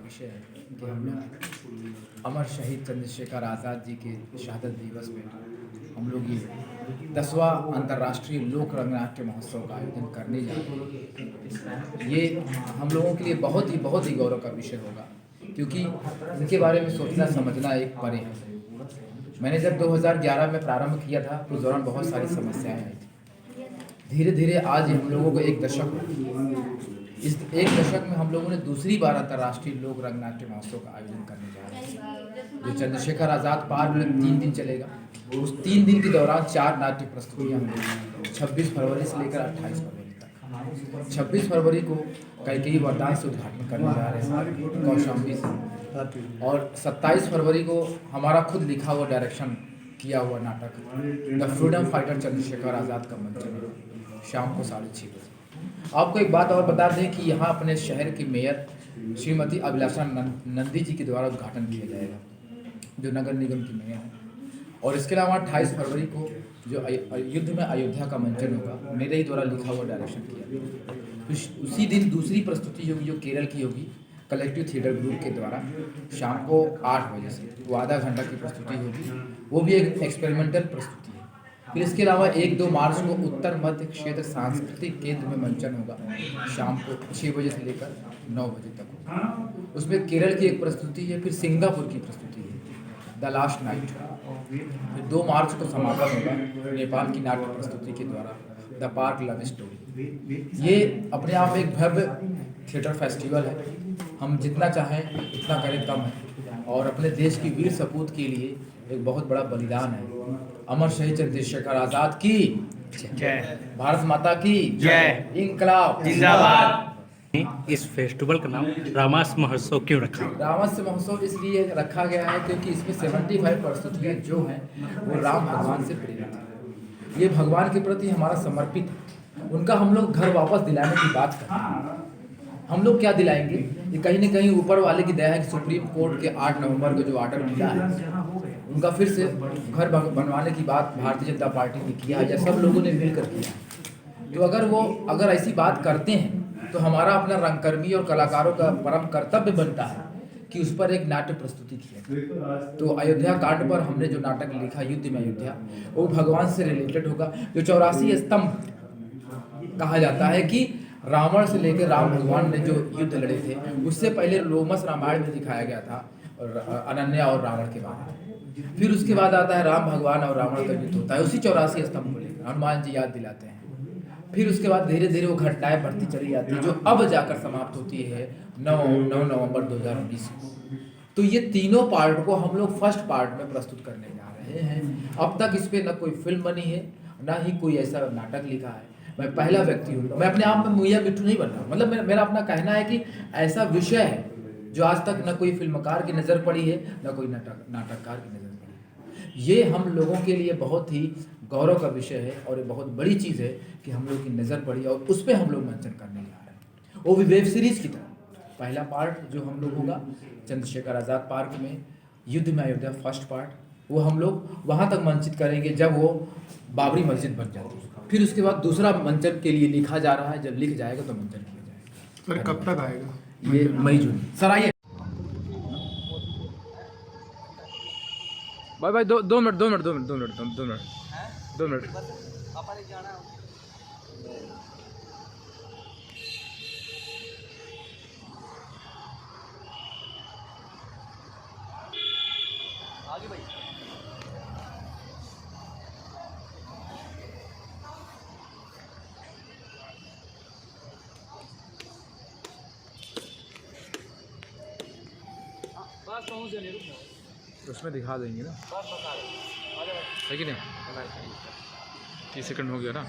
विषय है कि हम लोग अमर शहीद चंद्रशेखर आज़ाद जी के शहादत दिवस में हम लोग ये 10वां अंतर्राष्ट्रीय लोक रंगनाट्य महोत्सव का आयोजन करने जा रहे हैं। ये हम लोगों के लिए बहुत ही गौरव का विषय होगा, क्योंकि इनके बारे में सोचना समझना एक परे है। मैंने जब 2011 में प्रारंभ किया था तो उस दौरान बहुत सारी समस्याएं आई थी। धीरे धीरे आज हम लोगों को एक दशक हो, इस एक दशक में हम लोगों ने दूसरी बार अंतर्राष्ट्रीय लोक रंगनाट्य महोत्सव का आयोजन करने जा रहे हैं, जो चंद्रशेखर आज़ाद पार्क में 3 दिन चलेगा। उस 3 दिन के दौरान 4 नाट्य प्रस्तुतियाँ होंगी, 26 फरवरी से लेकर 28 फरवरी तक। 26 फरवरी को कैकेयी वरदान से उद्घाटन करने जा रहे हैं कौशाम्बी से, और 27 फरवरी को हमारा खुद लिखा हुआ डायरेक्शन किया हुआ नाटक the freedom fighter Chandrashekhar Azad का मंचन शाम को 6:30 बजे। आपको एक बात और बता दें कि यहाँ अपने शहर की मेयर श्रीमती अभिलाषा नंदी जी के द्वारा उद्घाटन किया जाएगा, जो नगर निगम की मेयर है। और इसके अलावा 28 फरवरी को जो युद्ध में अयोध्या का मंचन होगा, मेरे ही द्वारा लिखा हुआ डायरेक्शन किया गया। उसी दिन दूसरी प्रस्तुति होगी जो केरल की होगी, कलेक्टिव थिएटर ग्रुप के द्वारा शाम को 8 बजे से, वो आधा घंटा की प्रस्तुति होगी। वो भी एक एक्सपेरिमेंटल प्रस्तुति है। फिर इसके अलावा 1-2 मार्च को उत्तर मध्य क्षेत्र सांस्कृतिक केंद्र में मंचन होगा, शाम को 6 बजे से लेकर 9 बजे तक होगा। उसमें केरल की एक प्रस्तुति है, फिर सिंगापुर की प्रस्तुति है द लास्ट नाइट। फिर 2 मार्च को समापन होगा नेपाल की नाट्य प्रस्तुति के द्वारा द पार्क लव स्टोरी। ये अपने आप एक भव्य थिएटर फेस्टिवल है। हम जितना चाहें उतना करें कम है, और अपने देश की वीर सपूत के लिए एक बहुत बड़ा बलिदान है। अमर शहीद चंद्रशेखर आज़ाद की जय, भारत माता की जय, इंकलाब जिंदाबाद। इस फेस्टिवल का नाम रामास महोत्सव क्यों रखा? रामास महोत्सव इसलिए रखा गया है क्योंकि इसमें 75 प्रस्तुतियाँ जो हैं वो राम भगवान से प्रेरित हैं। ये भगवान के प्रति हमारा समर्पित है। उनका हम लोग घर वापस दिलाने की बात करते हैं। हम लोग क्या दिलाएंगे? ये कहीं न कहीं ऊपर वाले की दया है कि सुप्रीम कोर्ट के 8 नवंबर को जो ऑर्डर मिला है, उनका फिर से घर बनवाने की बात भारतीय जनता पार्टी ने किया है, या सब लोगों ने मिलकर किया। तो अगर ऐसी बात करते हैं तो हमारा अपना रंगकर्मी और कलाकारों का परम कर्तव्य बनता है कि उस पर एक नाट्य प्रस्तुति किया। तो अयोध्या कांड पर हमने जो नाटक लिखा युद्ध में अयोध्या, वो भगवान से रिलेटेड होगा। जो 84 स्तंभ कहा जाता है कि रावण से लेकर राम भगवान ने जो युद्ध लड़े थे, उससे पहले रोमस रामायण में दिखाया गया था और अनन्या और रावण के बारे में। फिर उसके बाद आता है राम भगवान और रावण का युद्ध होता है, उसी 84 स्तंभ को लेकर हनुमान जी याद दिलाते हैं। फिर उसके बाद धीरे धीरे वो घटनाएं बढ़ती चली जाती है, जो अब जाकर समाप्त होती है 9 नवंबर 2019 को। तो ये तीनों पार्ट को हम लोग फर्स्ट पार्ट में प्रस्तुत करने जा रहे हैं। अब तक इस पर न कोई फिल्म बनी है, ना ही कोई ऐसा नाटक लिखा है। मैं पहला व्यक्ति हूँ। मैं अपने आप में मुया मिट्टू नहीं बन रहा, मतलब मेरा अपना कहना है कि ऐसा विषय है जो आज तक न कोई फिल्मकार की नज़र पड़ी है, न कोई नाटककार की नज़र पड़ी है। ये हम लोगों के लिए बहुत ही गौरव का विषय है, और ये बहुत बड़ी चीज़ है कि हम लोग की नज़र पड़ी और उस पर हम लोग मंचन करने जा रहे हैं, वो भी वेब सीरीज़ की तरह। पहला पार्ट जो हम लोग होगा चंद्रशेखर आज़ाद पार्क में युद्ध में अयोध्या फर्स्ट पार्ट, वो हम लोग वहाँ तक मंचित करेंगे जब वो बाबरी मस्जिद बन जाती है। फिर उसके बाद दूसरा मंचन के लिए लिखा जा रहा है, जब लिख जाएगा तो मंचन किया जाएगा। सर कब तक आएगा? ये मई जून। सर आइए भाई 2 मिनट। उसमें दिखा देंगे ना, है कि नहीं? 30 सेकंड हो गया ना।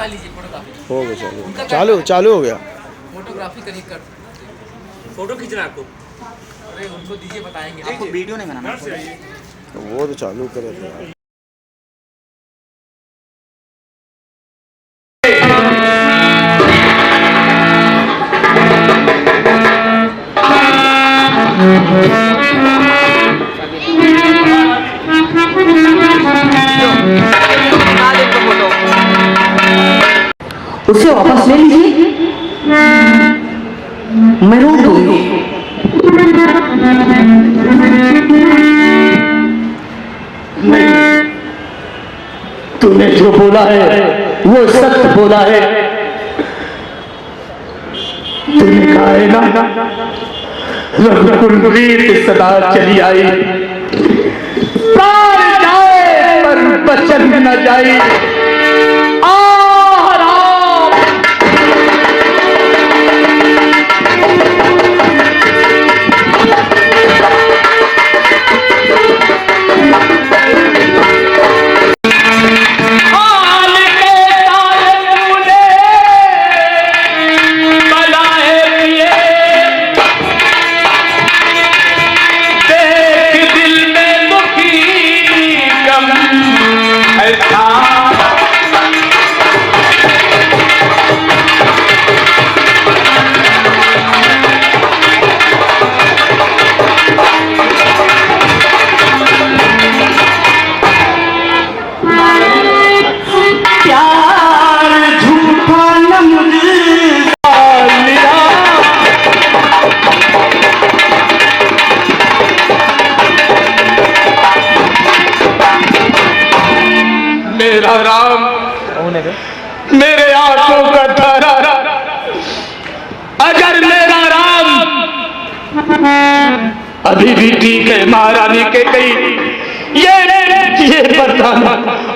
बता लीजिए फोटोग्राफी। हो गया, चालू चालू चालू हो गया। फोटोग्राफी करिए कर। फोटो खींचना आपको? अरे उनको दीजिए, बताएंगे। आपको वीडियो नहीं बनाना? वो तो चालू करे थे यार। उसे वापस ले लीजिए, मैं रोक दूंगी। नहीं, तूने जो बोला है वो सत्य बोला है। तूने कहा है ना, रघुकुल रीत सदा चली आई, प्राण जाए पर बचन न जाए। मेरा राम, मेरे आंखों का तारा, अगर मेरा राम अभी भी ठीक है, महारानी के कहीं ये बताना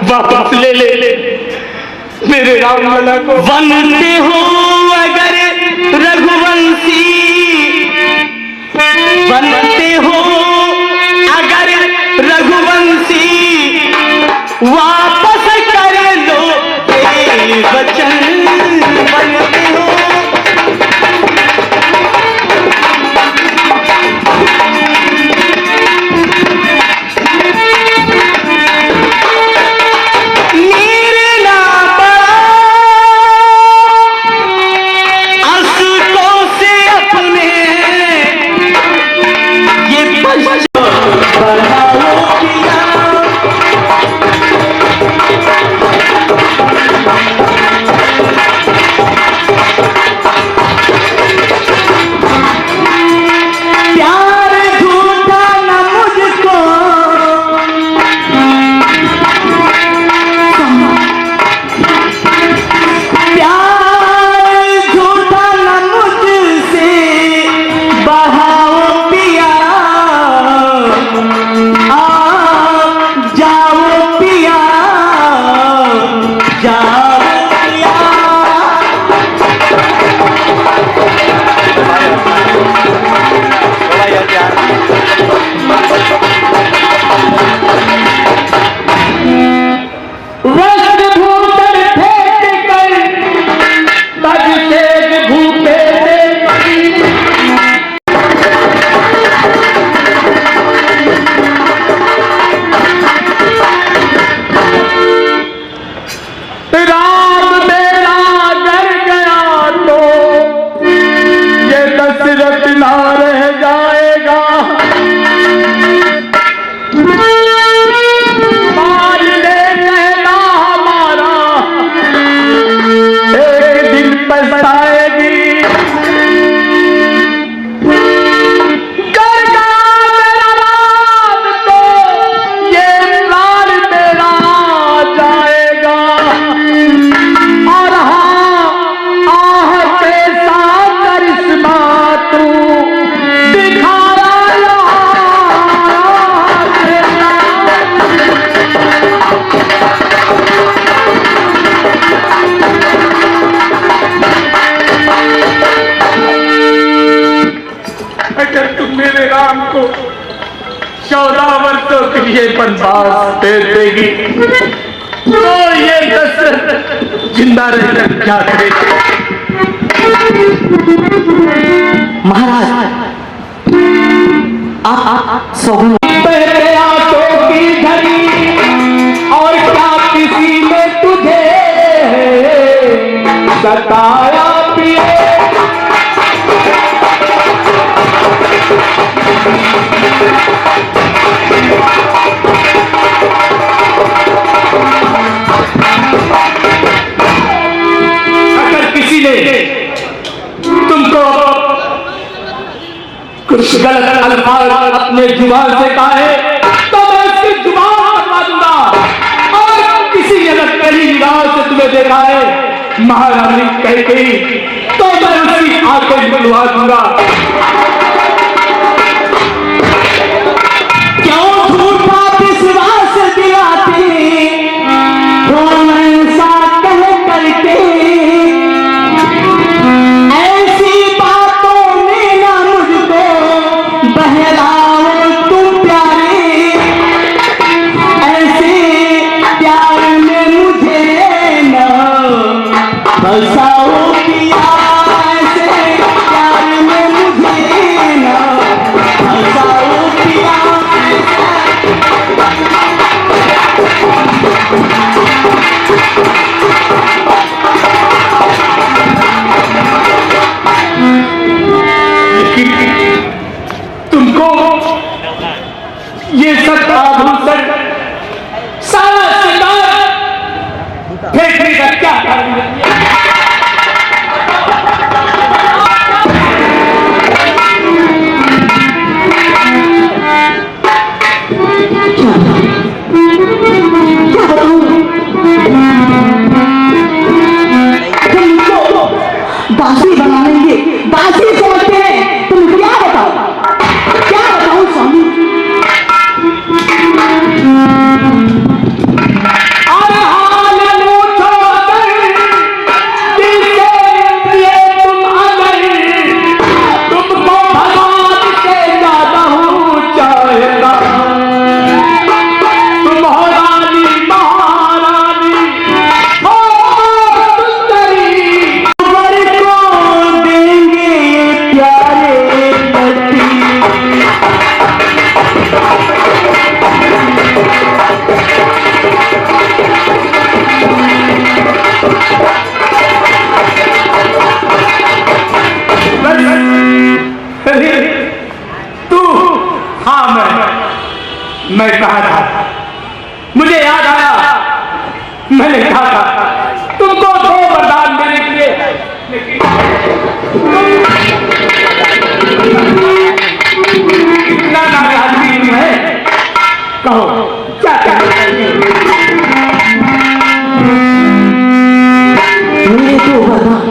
वापस ले ले मेरे राम लला को। बनते हो अगर रघुवंशी, बनते हो अगर रघुवंशी, वापस कर लो ये वचन। बनते हो ये बनवास दे देगी तो ये दशरथ जिंदा रहकर क्या करेगा? महाराज आप सौगंध पहले आंखों की घड़ी और क्या किसी ने तुझे बताया पिए? अगर किसी ने तुमको कुछ गलत अल्फाज अपने जुबान से कहा है तो मैं उसकी जुबान कटवा दूंगा। और किसी ने अगर पहली निगाह से तुम्हें देखा है महारानी कह गई तो मैं उसकी आंखें बुलवा दूंगा। क्यों झूठा विश्वास दिलाते हो ऐसा कह करके? ऐसी बातों में ना मुझको बहलाओ तुम प्यारे, ऐसे प्यार में मुझे न फंसाओ पिया, ऐसे प्यार में मुझे न फंसाओ पिया। तुमको ये सब आभूषण सारा श्रृंगार फेंकने का क्या कारण है? तुमको दासी बना लेंगे, दासी समझते हैं। तुम क्या बताओ, क्या बताऊं स्वामी? और हाल पूछो अगर किसके लिए तुम अगर तुमको भगवान से ज्यादा हूँ चाहेगा। तुम हो रानी महारानी हो सुंदरी, वर को देंगे प्यारे पति, तू हाँ मैं कहा था, मुझे याद आया मैंने कहा था तुमको दो वरदान देने के लिए, लेकिन इतना नाराजगी है। कहो क्या क्या मेरे दो वरदान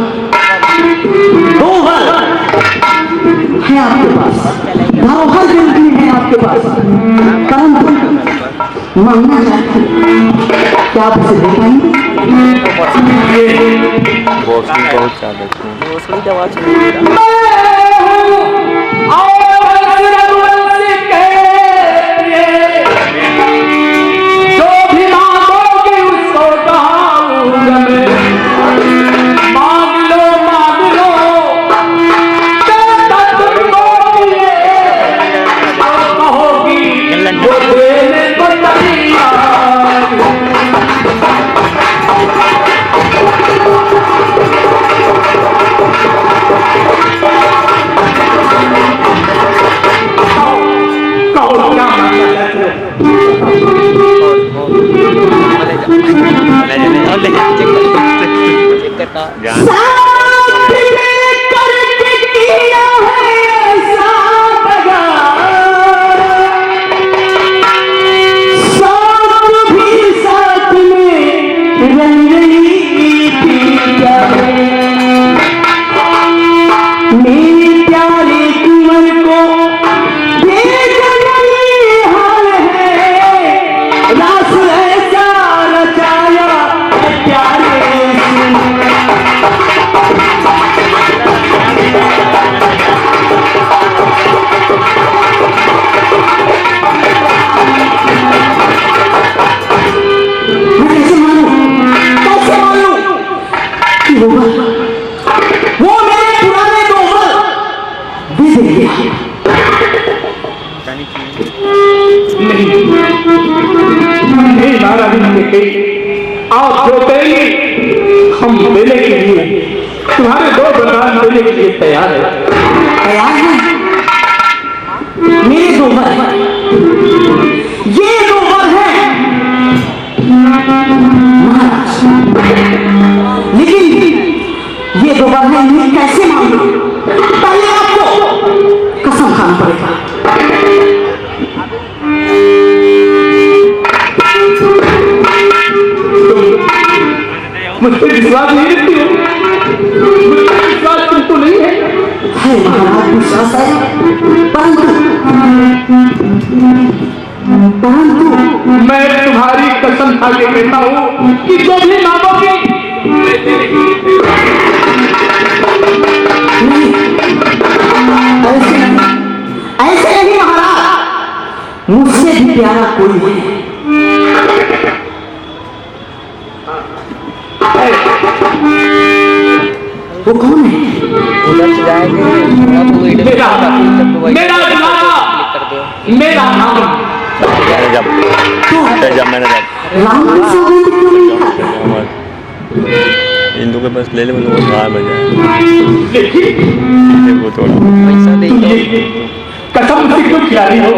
है आपके पास, हर दिन की है आपके पास, परंतु मांगना चाहती हूं, क्या आप उसे दे पाएंगे? बहुत ज्यादा जो भी मांगोगे उसको दूंगा मैं। मांग लो तुमको मिले, जो कहोगी वो देने को तैयार। दे देंगे। नहीं महाराज ने आप जो कहेंगे हम देने के लिए, तुम्हारे 2 वरदान देने के लिए तैयार है। तैयार है? मेरे 2 वर हैं, ये 2 वर हैं महाराज, लेकिन ये 2 वर हैं, इन्हें कैसे मांगू? पहले आपको कसम खाना पड़ेगा। मुझ पर विश्वास नहीं रखती हो? मुझ पर विश्वास तुमको नहीं है? है महाराज, विश्वास है, परंतु मैं तुम्हारी कसम खा के कहता हूँ कि जो भी मांगोगे ऐसे नहीं महाराज, मुझसे भी प्यारा कोई नहीं। वो कौन है? उधर से जाएंगे मेरा मेरा नाम मैंने जब मैंने जब राम की सौगंध क्यों नहीं खाते? हिंदू के पास ले ले बोलो बाहर में जाए वो थोड़ा पैसा दे कसम से क्यों खिला रही हो?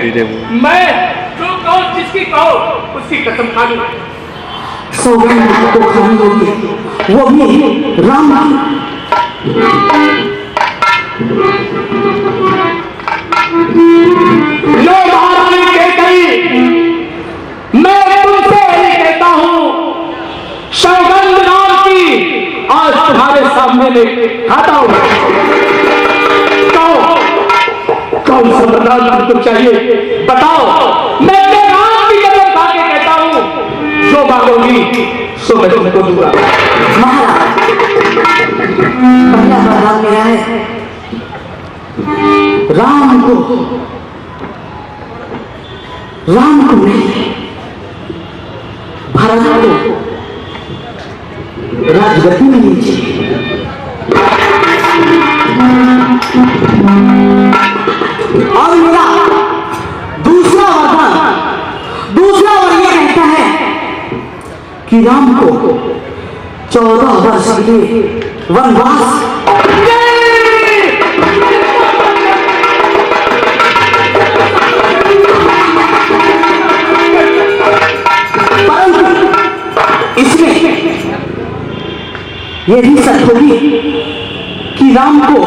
धीरे वो मैं जो कहो जिसकी कहो उसकी कसम खा लूं। सौगंध आपको खानी होगी, वो भी राम की। लो महारानी कैकेयी, मैं तुमसे यही कहता हूं, सौगंध नाम की आज तुम्हारे सामने में खाता हूं। कौन सा वरदान तुमको चाहिए बताओ, मैं अपने नाम की कसम खा के कहता हूं, जो मांगोगी सो मैं तुमको दूंगा। महाराज, पहला वरदान मेरा है, राम को नहीं, भरत को राजगद्दी में लीजिए। और मेरा दूसरा वर यह रहता है कि राम को 14 वर्ष के लिए वनवास। इसमें यह भी सच होगी कि राम को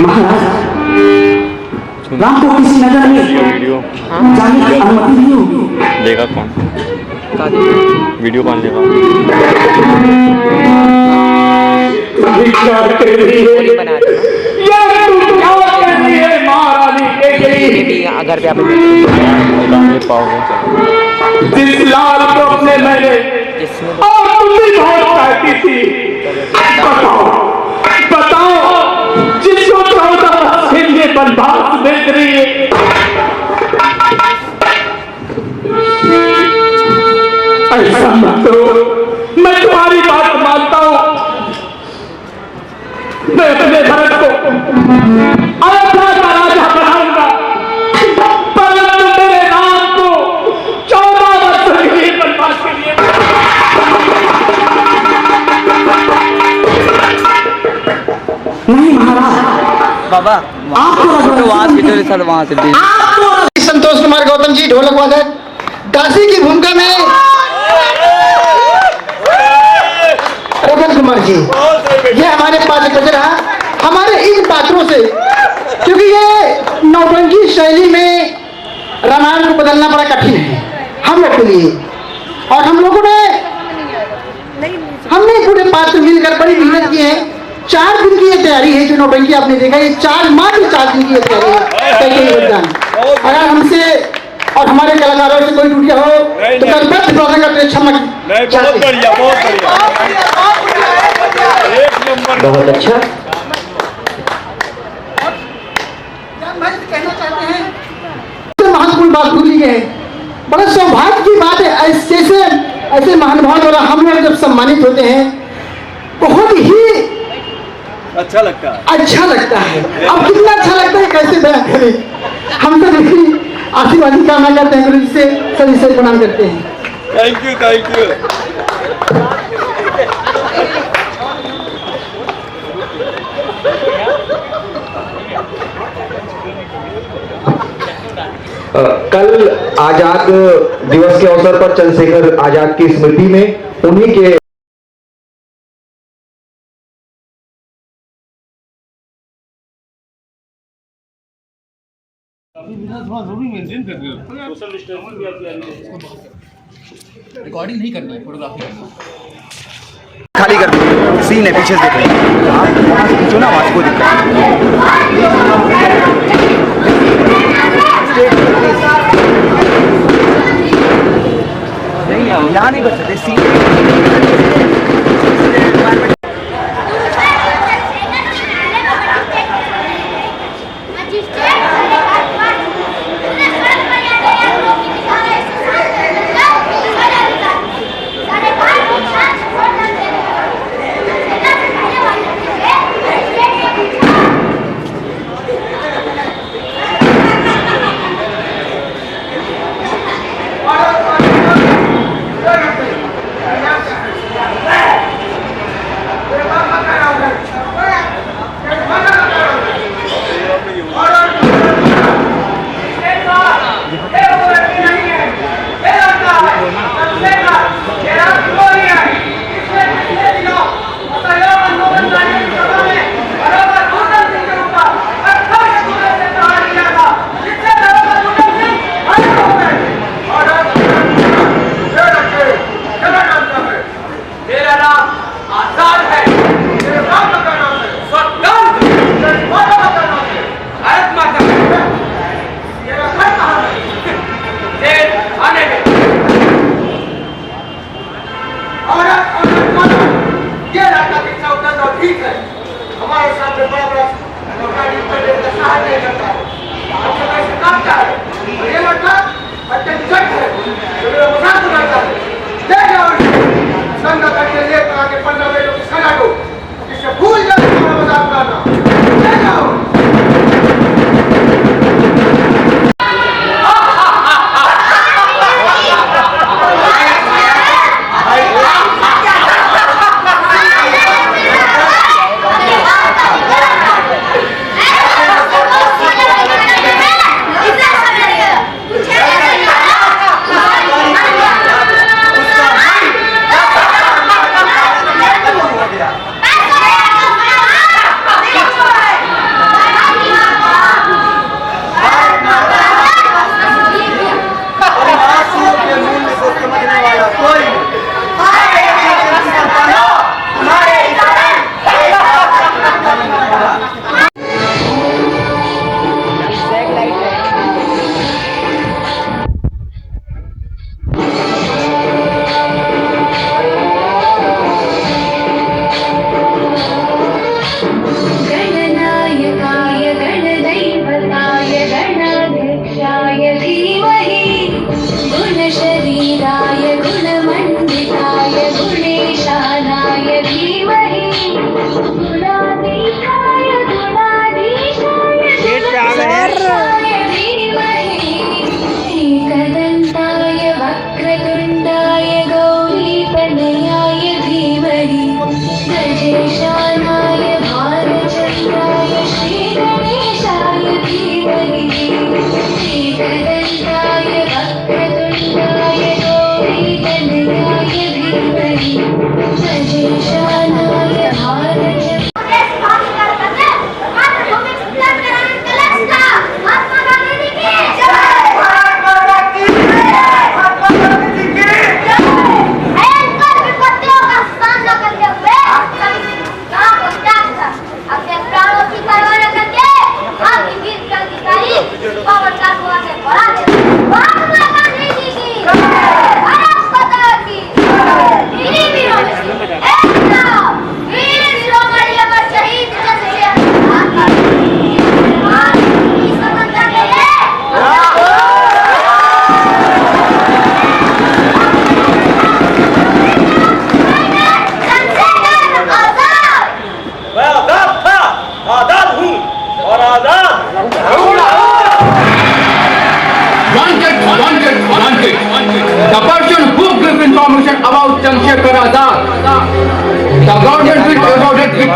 महाराज, राम को किसी नगर में जाने की अनुमति नहीं होगी। लेगा कौन? वीडियो कौन लेगा? विचार कर रही है, ये तुम क्या कर रही है महारानी कैकेयी? घर पे आप जिस लाल को अपने मैंने और तुम भी बहुत चाहती थी, बताओ जिसको 14 वर्ष के लिए बनवास भेज रही है, ऐसा मत करो। मैं तुम्हारी बात मानता हूं, मैं अपने भरत को अयोध्या का राजा बनाऊंगा, परंतु मेरे राम को 14 वर्ष के लिए बनवास के लिए। नहीं महाराज, बाबा वहां से संतोष कुमार गौतम जी, ढोलक वादक, काशी की भूमिका में रतन कुमार जी। ये हमारे पास बज रहा हमारे इन पात्रों से, क्योंकि ये नौटंकी शैली में रामायण को बदलना बड़ा कठिन है हम लोग के लिए, और हम लोगों ने हमने पूरे पात्र मिलकर बड़ी मेहनत की है। 4 दिन की ये तैयारी है, जो नौटंकी आपने देखा, ये मात्र 4 दिन की ये तैयारी है। अगर हमसे और हमारे कलाकारों से कोई टूटिया हो तो कर्तव्य प्रार्थना करते क्षमा। बहुत बढ़िया एक नंबर, बहुत अच्छा। कहना चाहते हैं महत्वपूर्ण बात भूली गए, बड़ा सौभाग्य की बात है। ऐसे महानुभाव द्वारा हम लोग जब सम्मानित होते हैं अच्छा लगता है। अच्छा लगता है। अब कितना अच्छा लगता है कैसे बयान करें। हम तो देखिए आशीर्वाद की कामना करते हैं, गुरु जी से सभी से प्रणाम करते हैं। Thank you, thank you. कल आजाद दिवस के अवसर पर चंद्रशेखर आजाद की स्मृति में उन्हीं के रिकॉर्डिंग नहीं करनी है, फोटोग्राफी करनी है। खाली कर दो, सीन है पीछे से देख रहे हैं आप, वहाँ से खींचो ना, वहाँ से कोई नहीं है, यहाँ नहीं कर सकते सीन।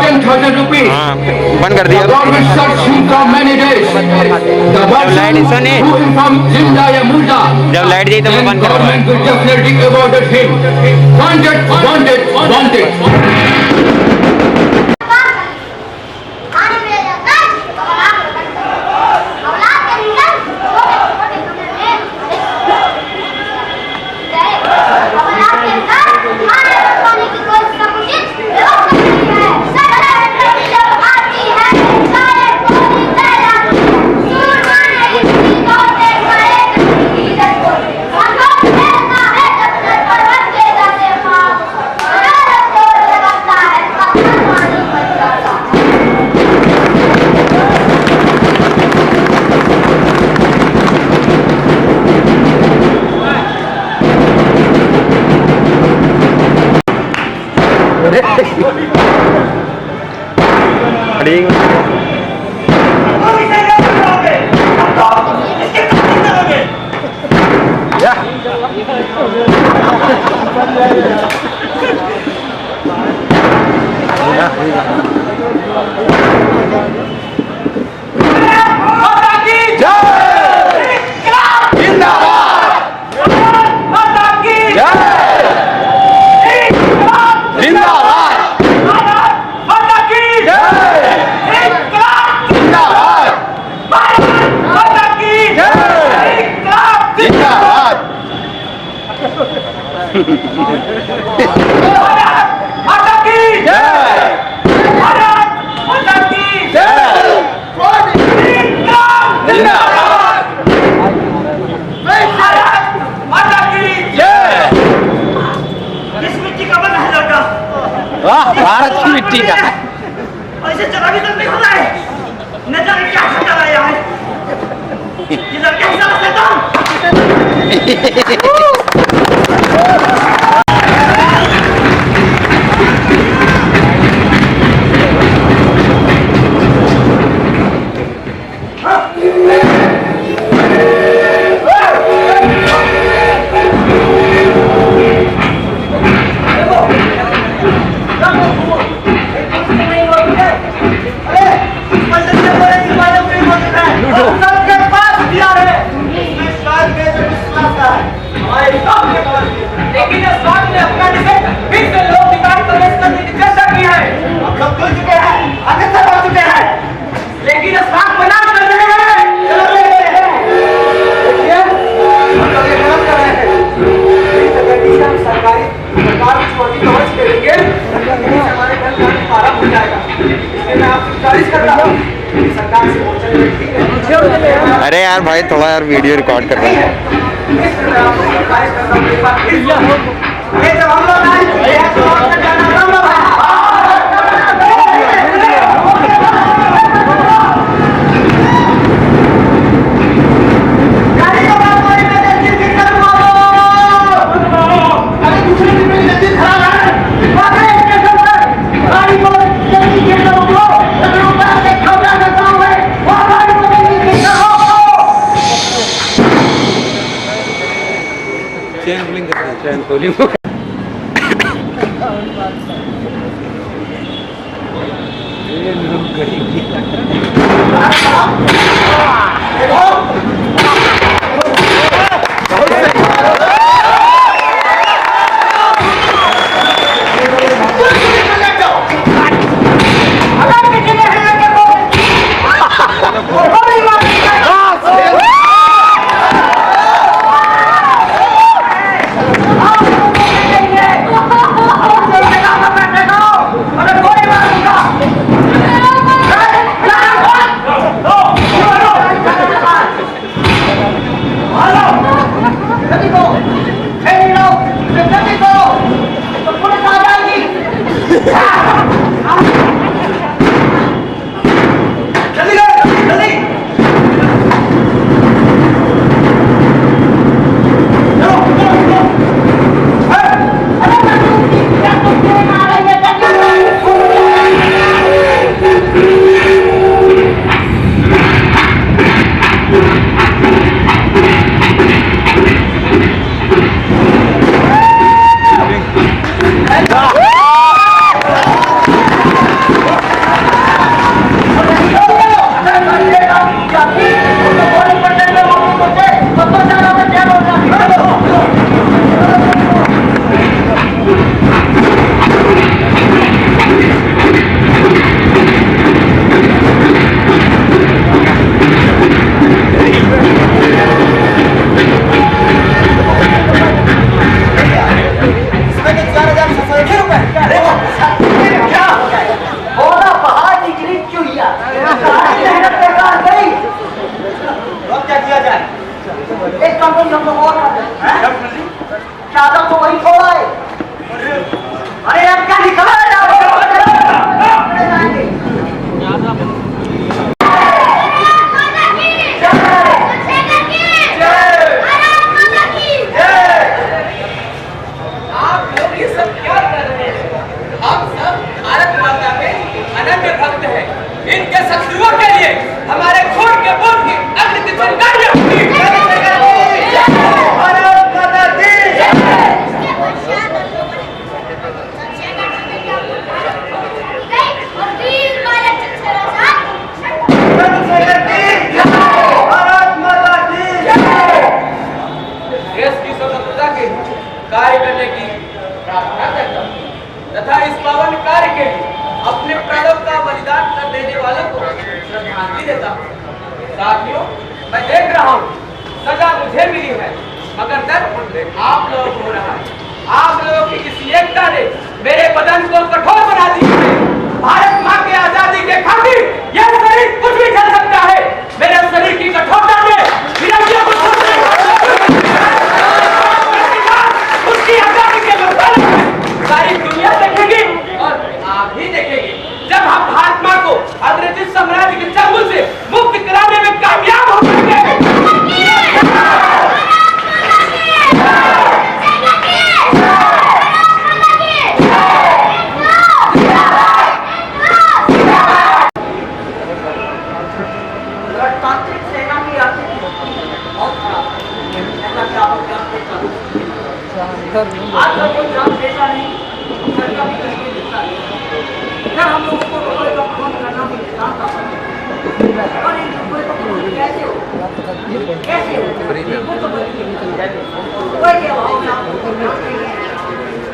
10,000 rupees. हाँ बंद कर The दिया government searched him for many days. The light person सुने। who informed Zinda या Murda, जब लाइट गई तो मैं then बंद कर government will definitely awarded him. Wanted, wanted, wanted. ठीक भारत की मिट्टी का ऐसे जगह भी तो नहीं होता है न जाने क्या खतरा आया है ये लड़का कैसा शैतान लेकिन इस बात ने अपना फिर से लोग निकाल प्रवेश करने की चर्चा की है। अब लोग खुल चुके हैं, अग्रसर हो चुके हैं, लेकिन इस बात को ना कर रहे हैं। सरकार छोटी कवच करेंगे, हमारे घर का पारा हो जाएगा। इसलिए मैं आपसे गुजारिश करता हूँ कि सरकार से मोर्चा ठीक है। अरे यार भाई थोड़ा यार वीडियो रिकॉर्ड कर रहा है जब हम लोग आए तो जाना संभव है। गाड़ी को बात कोई में जल्दी ठीक कर मारो। अरे दूसरे दिन में जल्दी खराब है। बातें स्टेशन पर गाड़ी को जल्दी ठीक करो। अगर ऊपर से खबरा करता हूँ मैं वो गाड़ी को जल्दी ठीक करो। चैन खोली के भक्त हैं। इनके शत्रुओं के लिए हमारे खून के बूंद की अग्नि की चिंगारियां उठी। भारत माता की देश की स्वतंत्रता के कार्य करने की प्रार्थना करता हूँ तथा इस पावन कार्य के लिए अपने प्राणों का बलिदान कर देने वालों को श्रद्धांजलि देता हूँ। साथियों, मैं देख रहा हूँ सजा मुझे मिली है मगर दर्द आप लोगों को हो रहा है। आप लोगों की इस एकता ने मेरे बदन को कठोर बना दिया है। भारत माँ की आजादी के खातिर यह शरीर कुछ भी झेल सकता है। मेरे शरीर की कठोरता में उसकी आजादी के मतलब सारी दुनिया देखेगी और आप भी देखेंगे जब हम भारत माँ को अंग्रेजी साम्राज्य के चंगुल से मुक्त कराने में कामयाब हो जाएंगे। लोकतांत्रिक सेना की आर्थिक बहुत खराब है। ऐसा क्या हो गया आज तक कोई जान देता नहीं, सरकार भी करके देता है। फिर हम लोगों को रुपये का फोन करना भी किसान का फर्ज है। और इन रुपये का फोन कैसे हो कैसे हो बिल्कुल तो कोई के भाव में आपको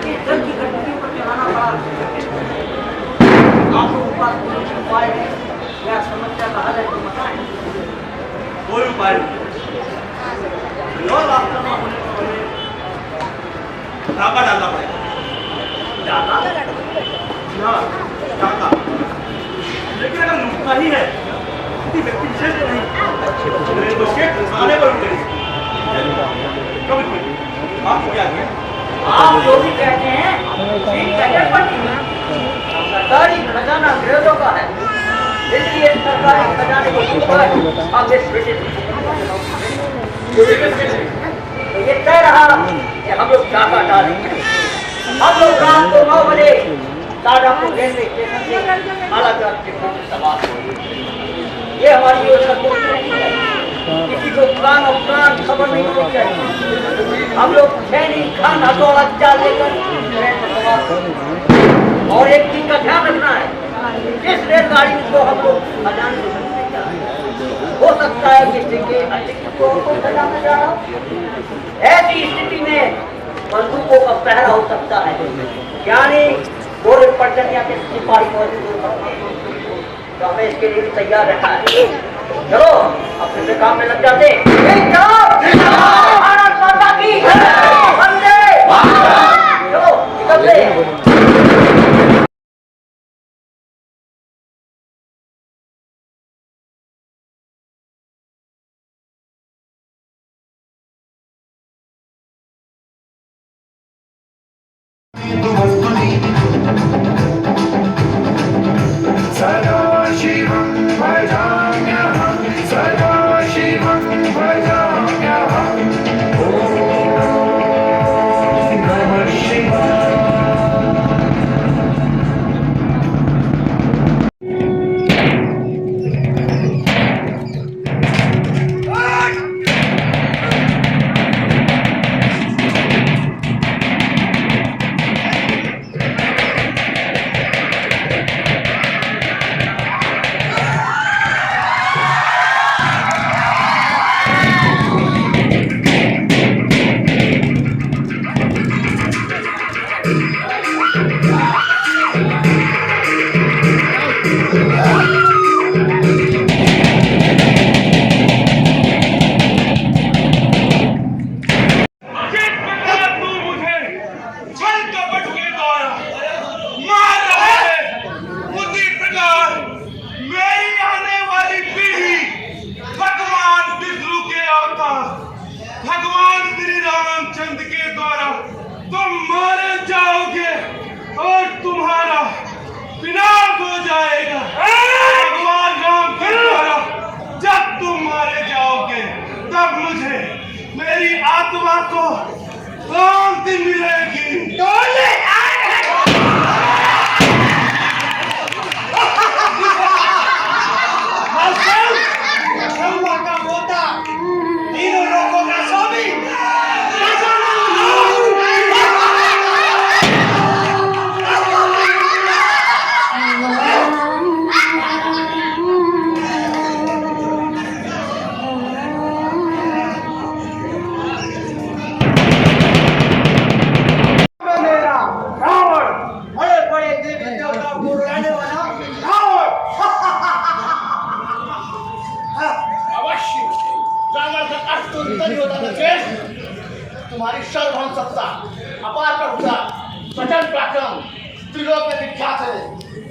कि जल की गड्ढी पर चलाना पड़ा। आप लोगों के पास कोई उपाय है या समस्या का हल है तो बताएं। कोई उपाय नहीं। लोग आपका ना होने पर टाका डालना पड़ेगा। टाका? हाँ, टाका। लेकिन अगर लूटना ही है, किसी व्यक्ति विशेष को नहीं, तो के खाने पर लूटेंगे। कभी कोई, आपको क्या किया? आप जो भी कहते हैं, ठीक कहते पर नहीं। सरकारी खजाना अंग्रेजों का है, इसलिए सरकारी खजाने को छूकर हम इस ब्रिटिश तो ये कह रहा कि हम लोग टाका डालेंगे। हम लोग रात को 9 बजे शाहजहांपुर रेलवे स्टेशन से आलागढ़ स्टेशन से सवार होंगे। ये हमारी योजना को किसी को कान और प्राण खबर नहीं होनी चाहिए। हम लोग छेनी खान हथौड़ा चाल लेकर ट्रेन में सवार होंगे। और एक चीज का ध्यान रखना है, इस रेलगाड़ी को हम लोग खजाने से नहीं जा रहे। हो सकता है किसी के को सजा में जा रहा हो। ऐसी स्थिति में बंदूकों का पहरा हो सकता है, यानी गोरे पटनिया के सिपाही मौजूद हो सकते हैं। तो हमें इसके लिए तैयार रहना है। चलो अपने काम में लग जाते हैं। भारत माता की वंदे मातरम। चलो निकलते हैं।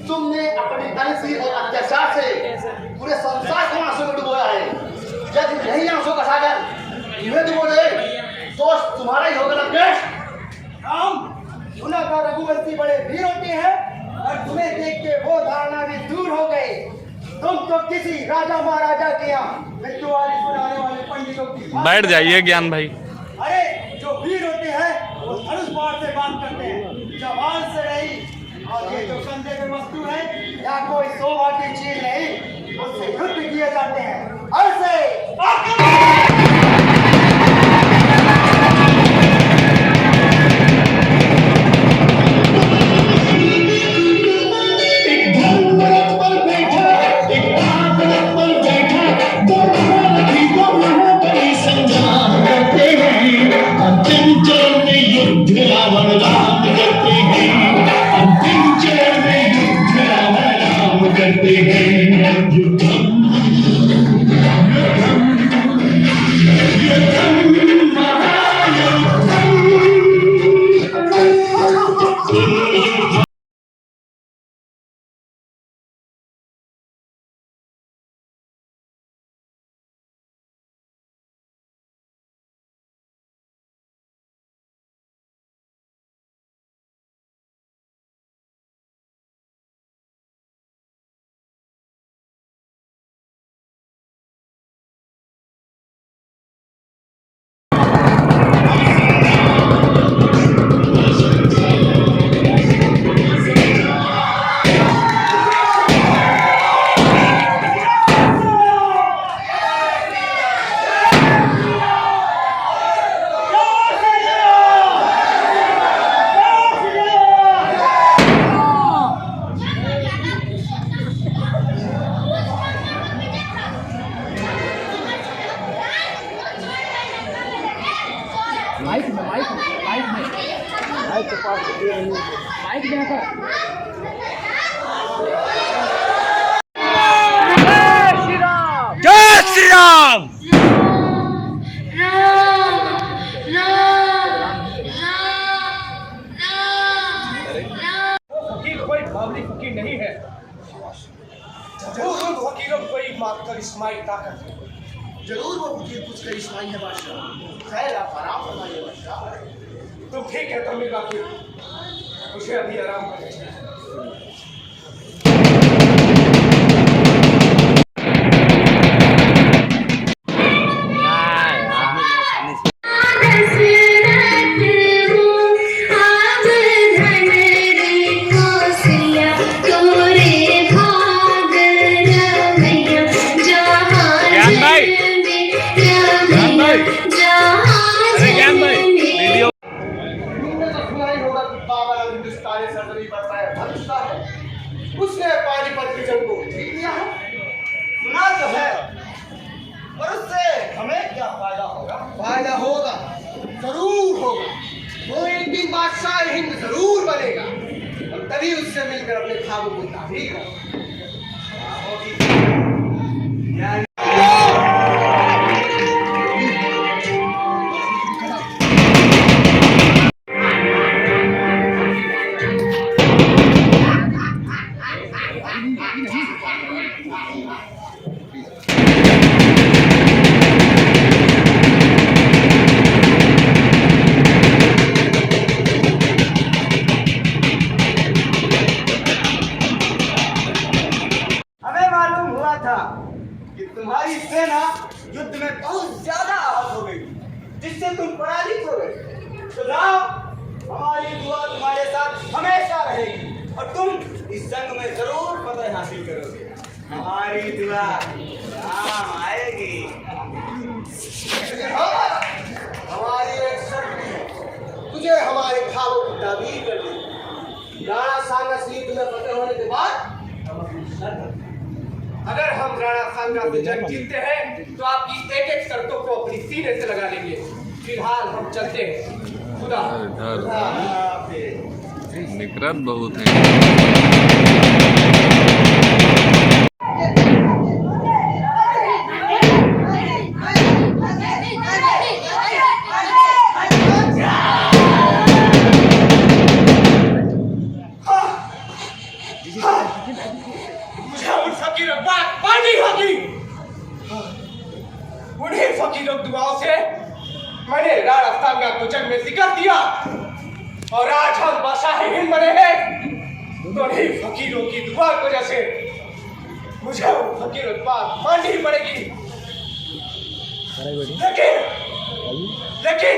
तुमने अपने अनसी और अत्याचार से पूरे संसार को आंसू में डुबोया है। यदि यही आंसू का सागर इन्हें डुबो दे तो तुम्हारा ही होगा लंकेश। राम, सुना था रघुवंशी बड़े वीर होते हैं और तुम्हें देख के वो धारणा भी दूर हो गई। तुम तो किसी राजा महाराजा के यहाँ विद्वानी सुनाने वाले पंडितों की बैठ जाइए ज्ञान भाई। अरे जो वीर होते हैं वो धनुष बाण से बात करते हैं, जवान से नहीं। और ये जो कंधे में वस्तु है या कोई शोभा की चीज नहीं, उससे युद्ध किए जाते हैं। ऐसे जय श्री राम। फकीर कोई बावली फकीर नहीं है। जरूर उन फकीरों को कोई करिश्माई ताकत है। जरूर वो फकीर कुछ करिश्माई है बादशाह। खैर आप आराम फरमाइए बादशाह। तुम ठीक है तो मेरा फिर मुझे अभी आराम करना चाहिए। उसने पानीपत की जंग को जीत लिया है, सुना तो है। और उससे हमें क्या फायदा होगा? फायदा होगा, जरूर होगा। वो एक दिन बादशाह हिंद जरूर बनेगा और तभी उससे मिलकर अपने ख्वाबों को ताबीर करेगा। कि तुम्हारी सेना युद्ध में बहुत ज्यादा आहत हो गई, जिससे तुम पराजित हो गए। तो राम, हमारी दुआ तुम्हारे साथ हमेशा रहेगी और तुम इस जंग में जरूर फतह हासिल करोगे। हमारी दुआ काम आएगी। हमारी एक शर्त है, तुझे हमारे ख्वाबों की ताबीर करनी। राणा सांगा से युद्ध में फतह होने के बाद हम अपनी शर्त, अगर हम राणा सांगा से जंग जीतते हैं तो आपकी एक एक शर्तों को अपनी सीने से लगा लेंगे। फिलहाल हम चलते हैं। खुदा निकरत बहुत है। हाँ मुझे उन फकीरों बात पानी होगी। उन्हीं फकीरों की दुआओं से मैंने राणा सांगा को जंग में शिकस्त दिया और आज हम बादशाह हिंद बने हैं। तो उन्हीं फकीरों की दुआ की वजह से मुझे उन फकीरों की बात माननी ही पड़ेगी। लेकिन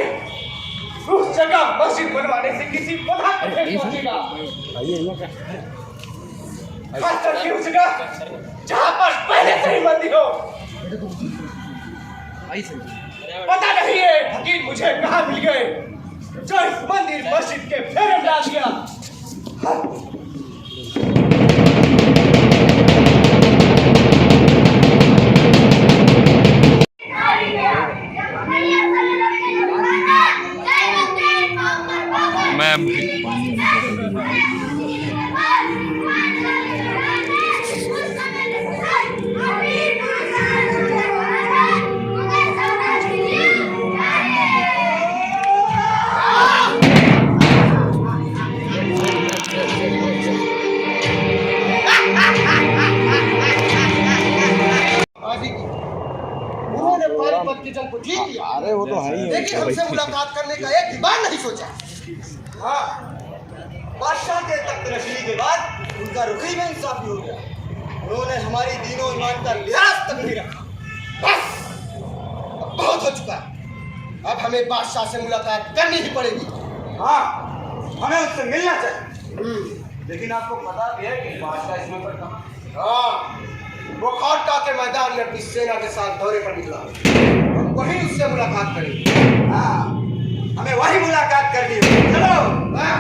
उस जगह मस्जिद बनवाने से किसी पता नहीं पहुंचेगा। खास करके उस जगह जहां पर पहले से ही मंदिर हो। पता नहीं है फकीर मुझे कहाँ मिल गए जो इस मंदिर मस्जिद के फेरे में डाल दिया। उन्होंने पानीपत की जंग को जीत लिया। अरे वो तो है ही। लेकिन हमसे मुलाकात करने का एक भी बार नहीं सोचा। हाँ, बादशाह के तख्त नशीली के बाद उनका रुखी में इंसाफी हो गया। उन्होंने हमारी दीनों ईमान का लिहाज तक नहीं रखा। बस अब बहुत हो चुका है। अब हमें बादशाह से मुलाकात करनी ही पड़ेगी। हाँ, हमें उससे मिलना चाहिए। लेकिन आपको पता भी है कि बादशाह इसमें पर कहाँ? हाँ, वो खाटा के मैदान में अपनी सेना के साथ दौरे पर निकला। हम वहीं उससे मुलाकात करेंगे। हाँ, हमें वहीं मुलाकात करनी है। चलो। हाँ।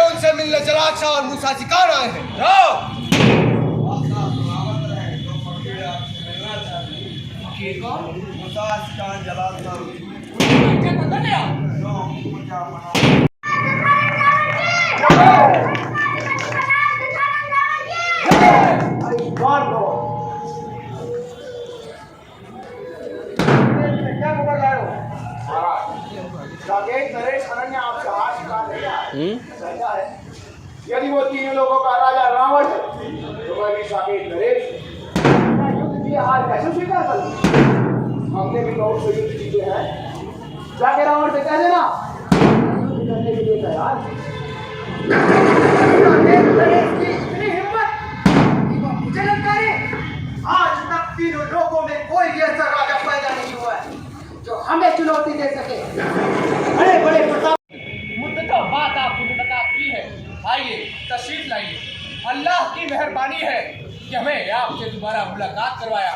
उनसे मिलने जलाच्छा और मूसा शिकार आए हैं। यदि वो तीनों लोगों का राजा रावण है तो मैं भी साकेत नरेश युद्ध की हार कैसे स्वीकार करूं? हमने भी बहुत से युद्ध जीते हैं। जाके रावण से कह देना युद्ध करने के लिए तैयार। साकेत नरेश की इतनी हिम्मत कि वो मुझे ललकारे। आज तक तीनों लोगों में कोई भी ऐसा राजा पैदा नहीं हुआ है जो हमें चुनौती दे सके। बड़े बड़े प्रताप मुद्दा बात आपने बता दी है। आइए तशरीफ लाइए। अल्लाह की मेहरबानी है कि हमें आपसे दोबारा मुलाकात करवाया।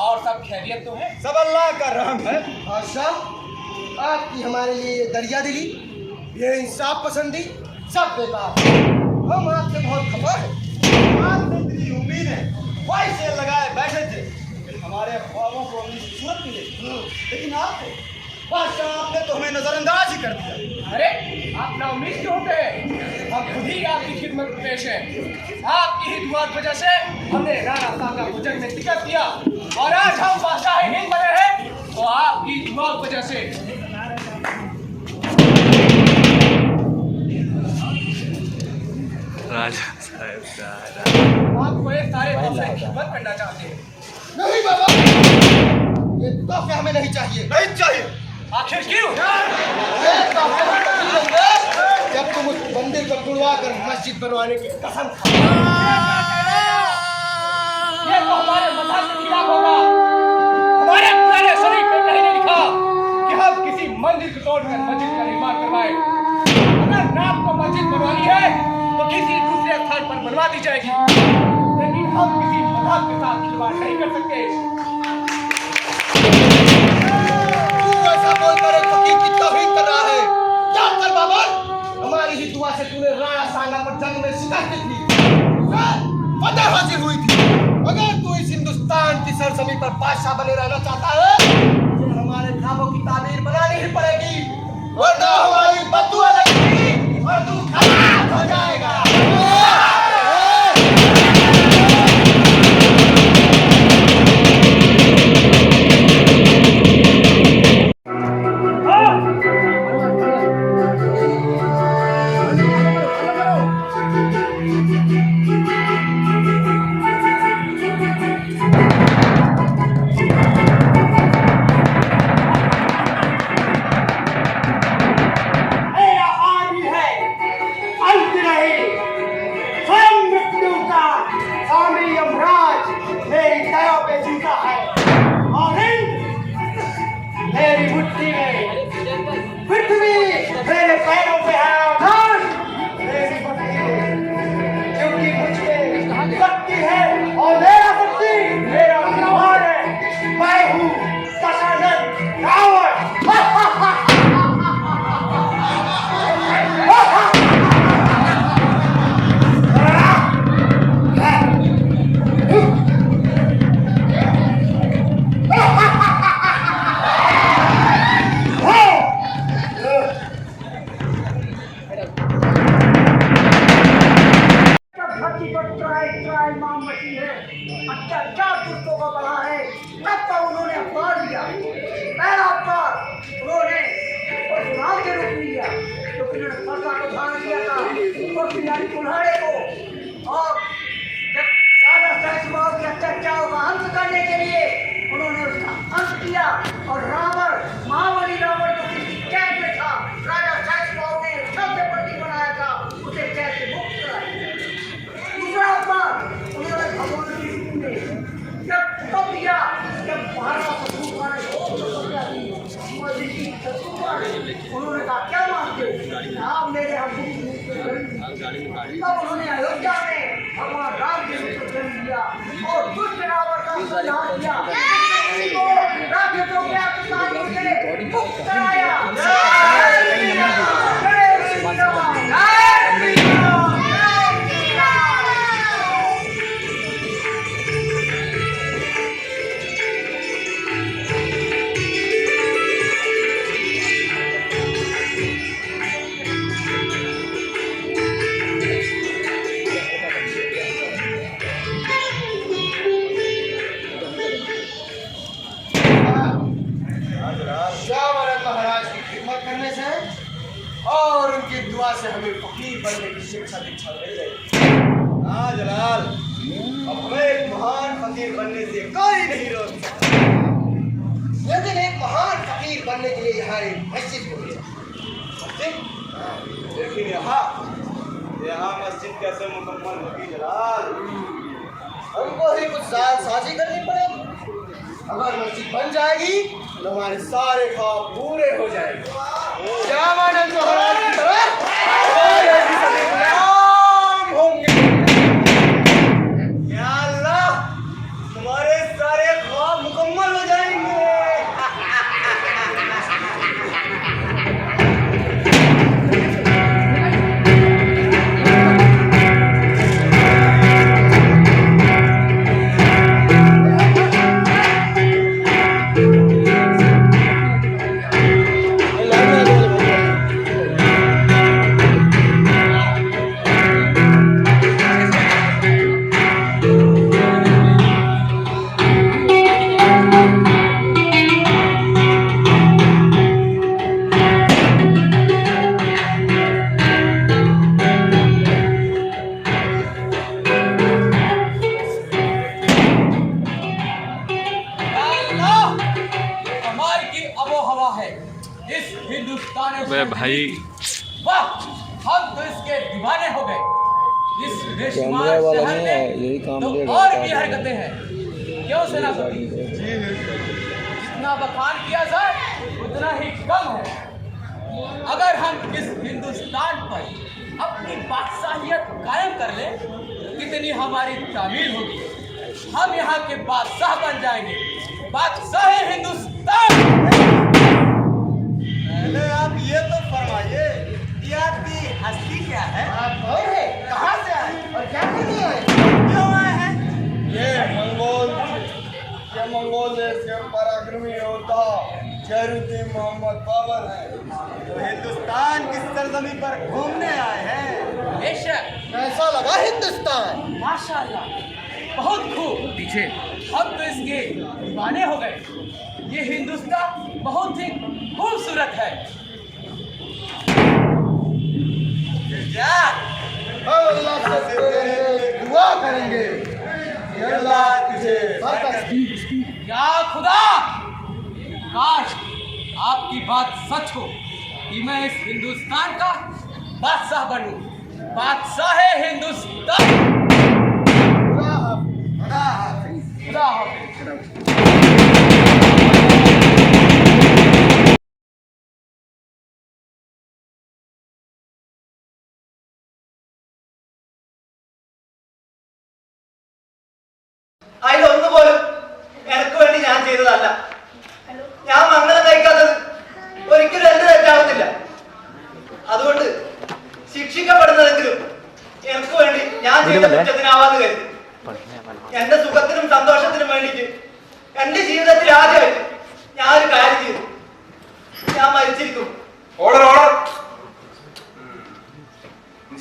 और सब खैरियत तो है? सब अल्लाह का रहम है। बादशाह, आपकी हमारे लिए ये दरिया दिली, ये इंसाफ पसंदी सब बेकार। हम आपसे बहुत खफा है। आपसे इतनी उम्मीद है, वही से लगाए बैठे थे कि हमारे ख्वाबों को अपनी सूरत मिले। लेकिन आपको बादशाह आपने तो हमें नजरअंदाज ही कर दिया। अरे आप ना उम्मीद क्यों होते हैं? हम खुद ही आपकी खिदमत में पेश हैं। आपकी ही दुआ की वजह से हमने राणा सांगा को जंग में शिकस्त दिया और आज हम बादशाह हिंद बने हैं। तो आपकी दुआ की वजह से। राजा साहब आपको एक सारे तोहफे की खिदमत करना चाहते हैं। नहीं बाबा, ये तोहफे हमें नहीं चाहिए। नहीं चाहिए। आखिर क्यों? जब तुम उस मंदिर को तुड़वा कर मस्जिद बनवाने की कसम खाओ। ये तो हमारे मजहब के खिलाफ होगा। हमारे पुराने शरीफ में कहीं नहीं लिखा कि हम किसी मंदिर को तोड़कर मस्जिद का निर्माण करवाएं। अगर नाम को मस्जिद बनवानी है तो किसी दूसरे स्थान पर बनवा दी जाएगी, लेकिन हम किसी मजहब के साथ खिलवाड़ नहीं कर सकते। बोलकर एक फकीर की तौहीन कर रहा है। क्या कर बाबा, हमारी ही दुआ से तूने राणा सांगा पर जंग में शिकस्त दी, फतह हासिल हुई थी। अगर तू इस हिंदुस्तान की सरजमीन पर बादशाह बने रहना चाहता है तो हमारे ख्वाबों की ताबीर बनानी ही पड़ेगी, वरना हमारी बद्दुआ लगेगी और तू खराब हो जाएगा। यानी कुल्हाड़े को, और जब राजा सहस्रभाव के अत्याचारों का अंत करने के लिए उन्होंने उसका अंत किया, और रावण, महाबली रावण जो किसी कैद में था, राजा सहस्रभाव ने सबसे बंदी बनाया था, उसे कैद से मुक्त कराया। दूसरा अवतार उन्होंने भगवान विष्णु ने जब तब दिया, जब महाराज उन्होंने कहा क्या मानते हो, आप मेरे हम तब उन्होंने अयोध्या में भगवान राम के रूप में जन्म लिया और दुष्ट रावण का संहार किया, राक्षसों के अत्याचारों से मुक्त कराया। और उनकी दुआ से हमें फकीर बनने की शिक्षा दीक्षा मिल गई। हाँ जलाल, अब हमें एक महान फकीर बनने से कोई नहीं रोक सकता, लेकिन एक महान फकीर बनने के लिए यहाँ एक मस्जिद होगी। लेकिन यहाँ मस्जिद कैसे मुकम्मल होगी जलाल? हमको ही कुछ साजी करनी पड़ेगी। अगर मस्जिद बन जाएगी तो हमारे सारे ख्वाब पूरे हो जाएंगे। श्यामानंद महाराज की तरह होंगे। या अल्लाह, तुम्हारे सारे ख्वाब मुकम्मल हो जाएंगे। भाई वाह, हम तो इसके दीवाने हो गए। इस बेशुमार शहर में तो और भी हरकतें हैं, क्यों सेनापति? जितना बखान किया जाए उतना ही कम है। अगर हम इस हिंदुस्तान पर अपनी बादशाहियत कायम कर लें, कितनी हमारी तामील होगी। हम यहाँ के बादशाह बन जाएंगे, बादशाह हिंदुस्तान। आप ये तो फरमाइए, ये आपकी हस्ती क्या है? आप कौन है, कहाँ से आए और क्या करने आए? क्यों आए हैं? ये मंगोल देश के पराक्रमी योद्धा जैनुद्दीन मोहम्मद बाबर है, जो हिंदुस्तान की सरजमी पर घूमने आए हैं। बेशक। कैसा लगा हिंदुस्तान? माशाल्लाह, बहुत खूब। पीछे हम तो इसके दीवाने हो गए। ये हिंदुस्तान बहुत ही खूबसूरत है। क्या अल्लाह से दुआ करेंगे, अल्लाह तुझे या खुदा, काश आपकी बात सच हो कि मैं इस हिंदुस्तान का बादशाह बनूं, बादशाह है हिंदुस्तान। खुदा അതിലൊന്നുപോലും എനിക്ക് വേണ്ടി ഞാൻ ചെയ്തതല്ല. ഞാൻ മംഗലം കഴിക്കാത്തത് ഒരിക്കലും എന്റെ തെറ്റാവത്തില്ല. അതുകൊണ്ട് ശിക്ഷിക്കപ്പെടുന്നതെങ്കിലും എനിക്ക് വേണ്ടി ഞാൻ ചെയ്ത കുറ്റത്തിനാവാതെ കരുതി. എന്റെ സുഖത്തിനും സന്തോഷത്തിനും വേണ്ടിയിട്ട് എന്റെ ജീവിതത്തിൽ ആദ്യമായിട്ട് ഞാൻ ഒരു കാര്യം ചെയ്തു. ഞാൻ മരിച്ചിരിക്കും. Order order.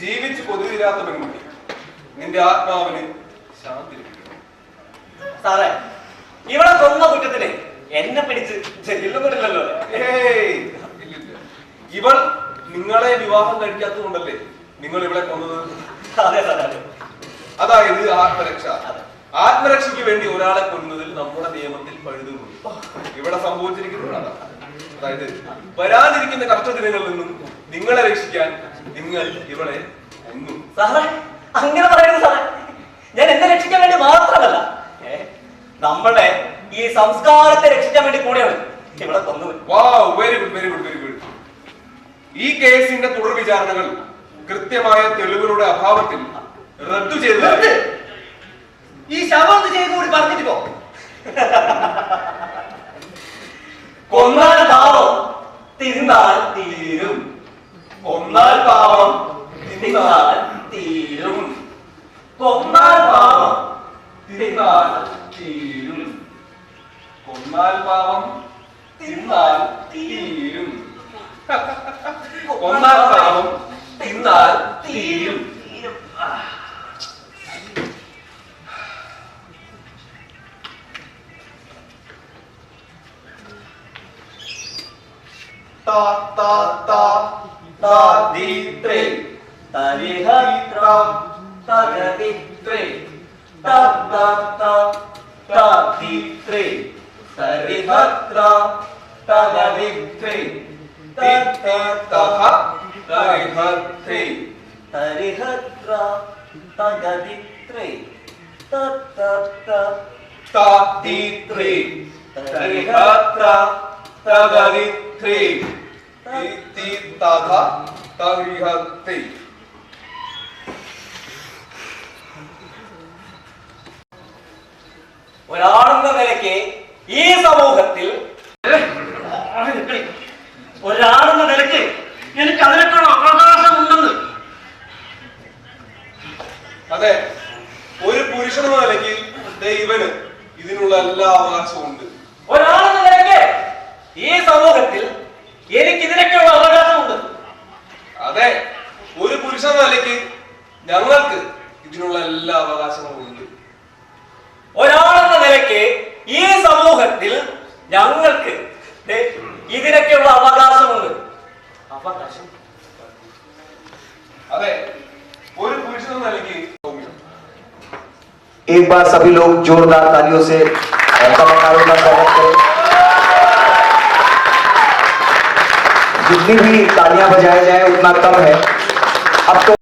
ജീവിച്ച് പൊതുവില്ലാത്ത പെൺകുട്ടി, നിന്റെ ആത്മാവിന് ശാന്തി. സാറേ, ഇവിടെ കൊന്ന കുറ്റത്തിന് എന്നെ പിടിച്ച് ജയിലിലൊന്നുമില്ലല്ലോ. ഇവൾ നിങ്ങളെ വിവാഹം കഴിക്കാത്തത് കൊണ്ടല്ലേ നിങ്ങൾ ഇവിടെ കൊന്നത്? അതെ സാർ, അതെ. അതായത് ആത്മരക്ഷ. ആത്മരക്ഷയ്ക്ക് വേണ്ടി ഒരാളെ കൊല്ലുന്നതിൽ നമ്മുടെ നിയമത്തിൽ പഴുതുണ്ട്. ഇവിടെ സംഭവിച്ചിരിക്കുന്നത് അതാണ്. അതായത് വരാതിരിക്കുന്ന കഷ്ടദിനങ്ങളിൽ നിന്നും നിങ്ങളെ രക്ഷിക്കാൻ നിങ്ങൾ ഇവളെ കൊന്നു. സാറേ അങ്ങനെ പറയുന്നത് സാറേ, ഞാൻ എന്നെ രക്ഷിക്കാൻ വേണ്ടി മാത്രമല്ല, നമ്മുടെ ഈ സംസ്കാരത്തെ രക്ഷിക്കാൻ വേണ്ടി കൂടെയാണ് ഇവിടെ കൊന്നത്. Wow, very good, very good, very good. ഈ കേസിന്റെ തുടർ വിചാരണകൾ കൃത്യമായ തെളിവുകളുടെ അഭാവത്തിൽ റദ്ദു ചെയ്തത്. ഈ ശവം ഒന്ന് ചെയ്ത് കൂടി പറഞ്ഞിട്ട് പോ. കൊന്നാൽ പാവം തിരുന്നാൽ തീരും. കൊന്നാൽ പാവം തിരുന്നാൽ തീരും. കൊന്നാൽ പാവം തിന്നാൽ തീരും. കൊന്നാൽ പാവം തിന്നാൽ തീരും. കൊന്നാൽ പാവം തിന്നാൽ തീരും. ta ta ta ta di tre tarihatra tagadi tre ta ta ta ta di tre tarihatra tagadi tre തി തി Taha തരിഹത്തി. tarihatra tagadi tre ta ta ta ത തി ത്രി തരിഹത്ര തഗരിത്രി. തി തി തഹ തരിഹത്തി. ഒരാളെന്ന നിലയ്ക്ക് ഈ സമൂഹത്തിൽ ഒരാളെന്ന നിലയ്ക്ക് എനിക്ക് അതിനേക്കാൾ അവകാശമുണ്ടെന്ന്. അതെ, ഒരു പുരുഷനെന്ന നിലയ്ക്ക് ദൈവന് ഇതിനുള്ള എല്ലാ അവകാശവും ഉണ്ട്. ഒരാളെന്ന നിലയ്ക്ക് ഈ സമൂഹത്തിൽ എനിക്ക് ഇതിനൊക്കെയുള്ള അവകാശമുണ്ട്. അതെ, ഒരു പുരുഷനെന്ന നിലയ്ക്ക് ഞങ്ങൾക്ക് ഇതിനുള്ള എല്ലാ അവകാശങ്ങളും ഉണ്ട്. ഒരാളെന്ന നിലയ്ക്ക് ഈ സമൂഹത്തിൽ ഞങ്ങൾക്ക് ഇതിനൊക്കെയുള്ള അവകാശമുണ്ട്. അവകാശം. അതെ, ഒരു പുരുഷനെന്ന നിലയ്ക്ക് एक बार सभी लोग जोरदार तालियों से कलाकारों का स्वागत करें। जितनी भी तालियां बजाई जाए उतना कम है। अब तो